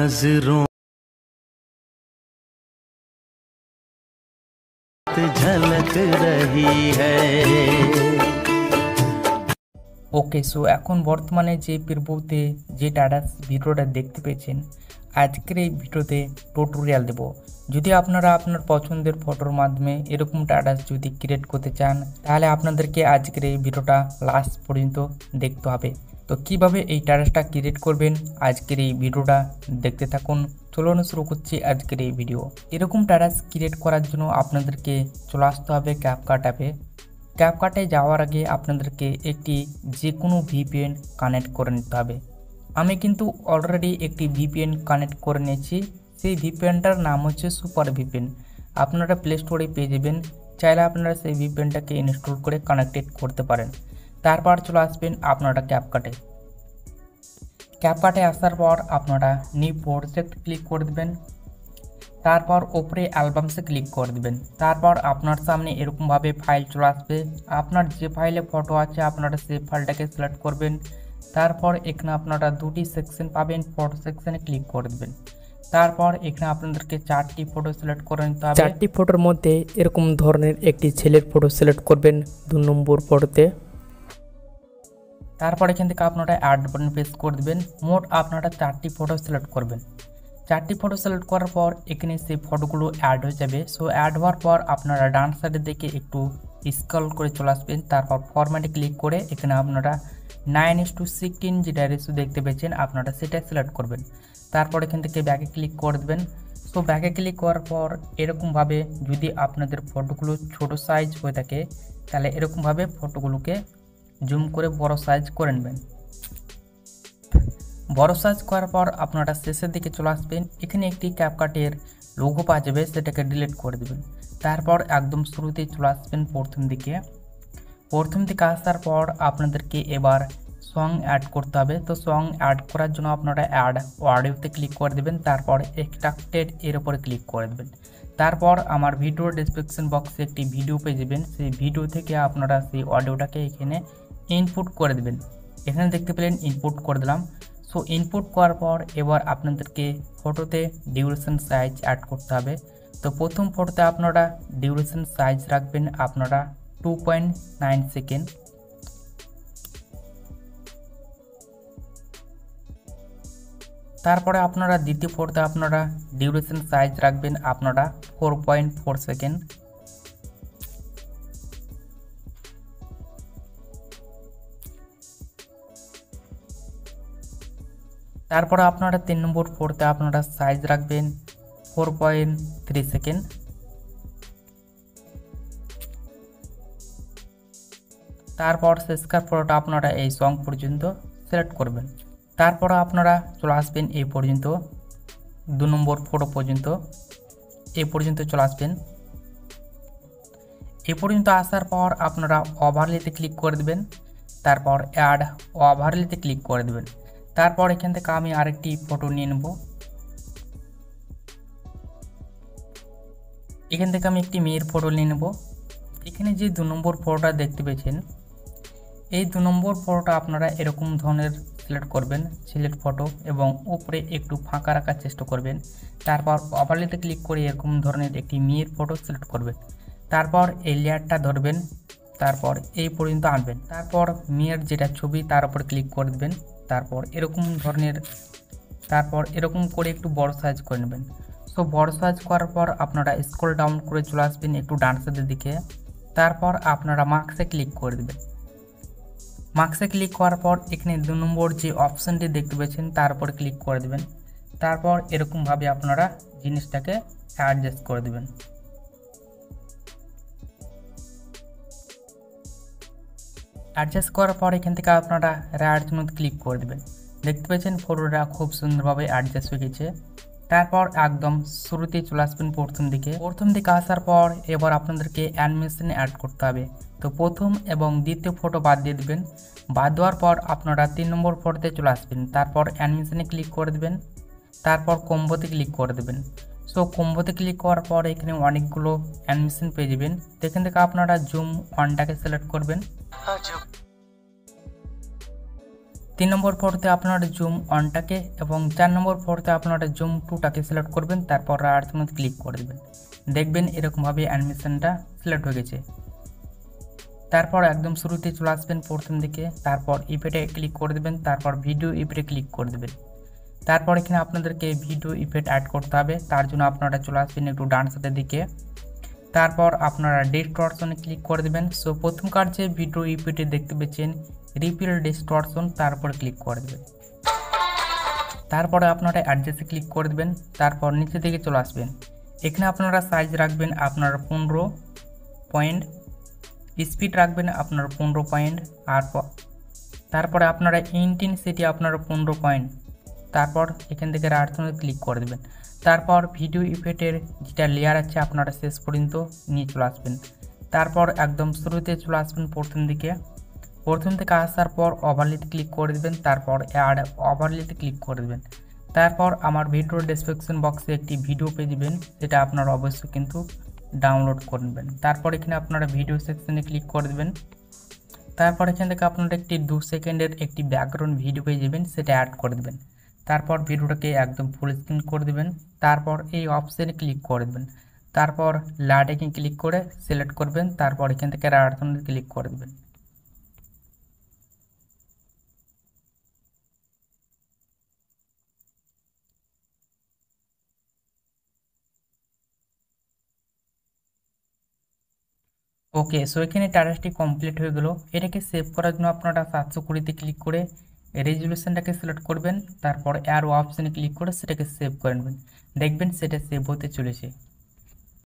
नजरों झलक रही है। ओके सो এখন বর্তমানে যে পূর্বতে যে টাটাস ভিডিওটা দেখতে পেয়েছেন আজকের এই ভিডিওতে টিউটোরিয়াল দেব। যদি আপনারা আপনার পছন্দের ফটোর মাধ্যমে এরকম টাটাস যদি ক্রিয়েট করতে চান তাহলে আপনাদেরকে আজকের এই ভিডিওটা লাস্ট পর্যন্ত দেখতে হবে। তো কিভাবে এই টাটাসটা ক্রিয়েট করবেন আজকের এই ভিডিওটা দেখতে থাকুন। চলুন শুরু করছি আজকের এই ভিডিও। এরকম টাটাস ক্রিয়েট করার জন্য আপনাদেরকে চলে আসতে হবে ক্যাপকাট অ্যাপে। ক্যাপকাটে যাওয়ার আগে আপনাদেরকে একটি যে কোনো ভিপিএন কানেক্ট করে নিতে হবে। আমি কিন্তু অলরেডি একটি ভিপিএন কানেক্ট করে নিয়েছি। সেই ভিপিএনটার নাম হচ্ছে সুপার ভিপিএন। আপনারা প্লে স্টোরে পেয়ে যাবেন, চাইলে আপনারা সেই ভিপিএনটাকে ইনস্টল করে কানেক্টেড করতে পারেন। তারপর চলে আসবেন আপনারা ক্যাপকাটে। ক্যাপকাটে আসার পর আপনারা নিউ প্রজেক্ট ক্লিক করে দেবেন। তারপর উপরে অ্যালবামসে ক্লিক করে দেবেন। তারপর আপনার সামনে এরকমভাবে ফাইল চলে আসবে। আপনার যে ফাইলে ফটো আছে আপনারা সেই ফাইলটাকে সিলেক্ট করবেন। তারপর এখানে আপনারা দুটি সেকশন পাবেন, ফটো সেকশনে ক্লিক করে দেবেন। তারপর এখানে আপনাদেরকে 4টি ফটো সিলেক্ট করে নিতে হবে। 4টি ফটোর মধ্যে এরকম ধরনের একটি ছেলের ফটো সিলেক্ট করবেন 2 নম্বর ফটোতে। তারপর এখান থেকে আপনারা অ্যাড বাটন প্রেস করে দেবেন। মোট আপনারা 4টি ফটো সিলেক্ট করবেন। 4টি ফটো সিলেক্ট করার পর এখানে সেই ফটোগুলো অ্যাড হয়ে যাবে। সো অ্যাড হওয়ার পর আপনারা ডান সাইডের দিকে একটু স্ক্রল করে চলে আসবেন। তারপর ফরম্যাটে ক্লিক করে এখানে আপনারা 9:16 যেটা রেশিও দেখতে পেয়েছেন আপনারা সেটা সিলেক্ট করবেন। তারপর এখান থেকে ব্যাকে ক্লিক করে দেবেন। সো ব্যাকে ক্লিক করার পর এরকমভাবে যদি আপনাদের ফটোগুলো ছোট সাইজ হয়ে থাকে তাহলে এরকমভাবে ফটোগুলোকে জুম করে বড় সাইজ করে নেবেন। বড় সাইজ করার পর আপনারা শেষের দিকে চলে আসবেন। এখানে একটি ক্যাপকাটের লোগো পাওয়া যাবে, সেটাকে ডিলিট করে দেবেন। তারপর একদম শুরুতেই চলে আসবেন প্রথম দিকে। প্রথম দিকে আসার পর আপনাদেরকে এবার সং অ্যাড করতে হবে। তো সং অ্যাড করার জন্য আপনারা অ্যাড অডিওতে ক্লিক করে দেবেন। তারপর এক্সট্রাক্টেড এর উপরে ক্লিক করে দেবেন। তারপর আমার ভিডিওর ডেসক্রিপশন বক্সে একটি ভিডিও পেয়ে যাবেন। সেই ভিডিও থেকে আপনারা সেই অডিওটাকে এখানে ইনপুট করে দেবেন। এখানে দেখতে পেলেন ইনপুট করে দিলাম। সো ইনপুট করার পর এবার আপনাদেরকে ফটোতে ডিউরেশন সাইজ অ্যাড করতে হবে। তো প্রথম ফটোতে আপনারা ডিউরেশন সাইজ রাখবেন আপনারা 2.9 সেকেন্ড। তারপরে আপনারা দ্বিতীয় ফটোতে আপনারা ডিউরেশন সাইজ রাখবেন আপনারা 4.4 সেকেন্ড। তারপরে আপনারা 3 নম্বর ফটোতে আপনারা সাইজ রাখবেন 4.3 সেকেন্ড। তারপর শেষকার ফটোটা আপনারা এই সং পর্যন্ত সিলেক্ট করবেন। তারপর আপনারা চলে আসবেন এই পর্যন্ত 2 নম্বর ফটো পর্যন্ত, এই পর্যন্ত চলে আসবেন। এই পর্যন্ত আসার পর আপনারা ওভারলেতে ক্লিক করে দেবেন। তারপর অ্যাড ওভারলেতে ক্লিক করে দেবেন। তারপর এখান থেকে আমি আরেকটি ফটো নিয়ে নেব। এখান থেকে আমি একটি মেয়ের ফটো নিয়ে নেব। এখানে যে 2 নম্বর ফটোটা দেখতে পেয়েছেন এই 2 নম্বর ফটোটা আপনারা এরকম ধরনের সিলেক্ট করবেন, সিলেক্ট ফটো, এবং উপরে একটু ফাঁকা রাখার চেষ্টা করবেন। তারপর ওভারলেতে ক্লিক করে এরকম ধরনের একটি মেয়ের ফটো সিলেক্ট করবেন। তারপর এই লেয়ারটা ধরবেন, তারপর এই পর্যন্ত আনবেন। তারপর মেয়ের যেটা ছবি তার উপর ক্লিক করে দেবেন। তারপর এরকম ধরনের, তারপর এরকম করে একটু বড় সাইজ করে নেবেন। সো বড় সাইজ করার পর আপনারা স্ক্রল ডাউন করে চলে আসবেন একটু ডান সাইডের দিকে। তারপর আপনারা মার্কসে ক্লিক করে দেবেন। মার্কসে ক্লিক করার পর এখানে 2 নম্বর যে অপশানটি দেখতে পাচ্ছেন তার উপর ক্লিক করে দেবেন। তারপর এরকমভাবে আপনারা জিনিসটাকে অ্যাডজাস্ট করে দেবেন। অ্যাডজাস্ট করার পর এখান থেকে আপনারা রাইট জোনে ক্লিক করে দেবেন। দেখতে পাচ্ছেন ফটোটা খুব সুন্দরভাবে অ্যাডজাস্ট হয়ে গেছে। তারপর একদম শুরুতেই চলে আসবেন প্রথম দিকে আসার পর এবার আপনাদেরকে অ্যানিমেশনে অ্যাড করতে হবে। তো প্রথম এবং দ্বিতীয় ফটো বাদ দিয়ে দেবেন। বাদ দেওয়ার পর আপনারা 3 নম্বর ফটোতে চলে আসবেন। তারপর অ্যানিমেশনে ক্লিক করে দেবেন। তারপর কম্বোতে ক্লিক করে দেবেন। সো কম্বোতে ক্লিক করার পর এখানে অনেকগুলো অ্যানিমেশন পেয়ে যাবেন। এখান থেকে আপনারা জুম অনটাকে সিলেক্ট করবেন। 3 নম্বর ফটোতে আপনারা জুম 1টাকে এবং 4 নম্বর ফটোতে আপনারা জুম 2টাকে সিলেক্ট করবেন, তারপর রাইট মধ্যে ক্লিক করে দেবেন। দেখবেন এরকমভাবে অ্যানিমেশনটা সিলেক্ট হয়ে গেছে। তারপর একদম শুরুতে চলে আসবেন প্রথম দিকে, তারপর ইফেক্টে ক্লিক করে দেবেন, তারপর ভিডিও ইফেক্টে ক্লিক করে দেবেন। তারপর এখানে আপনাদেরকে ভিডিও ইফেক্ট অ্যাড করতে হবে, তার জন্য আপনারা চলে আসবেন একটু ডান সাইডের দিকে, তারপর আপনারা ডিস্টরশনে ক্লিক করে দেবেন। সো প্রথমকার যে ভিডিও ইফেক্টে দেখতে পেয়েছেন রিপিল ডিস্টরশন, তারপর ক্লিক করে দেবেন। তারপরে আপনারা অ্যাডজাস্টে ক্লিক করে দেবেন, তারপর নিচে দিকে চলে আসবেন। এখানে আপনারা সাইজ রাখবেন আপনারা 15 পয়েন্ট, স্পিড রাখবেন আপনারা 15 পয়েন্ট, আর তারপরে আপনারা ইন্টেন্সিটি আপনারা 15 পয়েন্ট। তারপর এখান থেকে রাইট সাইডে ক্লিক করে দেবেন। তারপর ভিডিও ইফেক্টের যেটা লেয়ার আছে আপনারা শেষ পর্যন্ত নিয়ে চলে আসবেন। তারপর একদম শুরুতে চলে আসবেন প্রথম দিকে, প্রথম থেকে আসার পর ওভারলেতে ক্লিক করে দেবেন, তারপর অ্যাড ওভারলেতে ক্লিক করে দেবেন। তারপর আমার ভিডিওর ডেসক্রিপশন বক্সে একটি ভিডিও পেয়ে যাবেন, সেটা আপনারা অবশ্যই কিন্তু ডাউনলোড করে নেবেন। তারপর এখানে আপনারা ভিডিও সেকশনে ক্লিক করে দেবেন। তারপর এখান থেকে আপনারা একটি 2 সেকেন্ডের একটি ব্যাকগ্রাউন্ড ভিডিও পেয়ে যাবেন, সেটা অ্যাড করে দেবেন। তারপর ভিডিওটাকে একদম ফুল স্ক্রিন করে দেবেন, তারপর এই অপশানে ক্লিক করে দেবেন, তারপর লাইটিংয়ে ক্লিক করে সিলেক্ট করবেন, তারপর এখান থেকে রাইট সাইডে ক্লিক করে দেবেন। ওকে, সো এখানে টাস্কটি কমপ্লিট হয়ে গেল। এটাকে সেভ করার জন্য আপনারা 720-তে ক্লিক করে রেজলিউশনটাকে সিলেক্ট করবেন, তারপর অ্যারো অপশানে ক্লিক করে সেটাকে সেভ করে নেবেন। দেখবেন সেটা সেভ হতে চলেছে।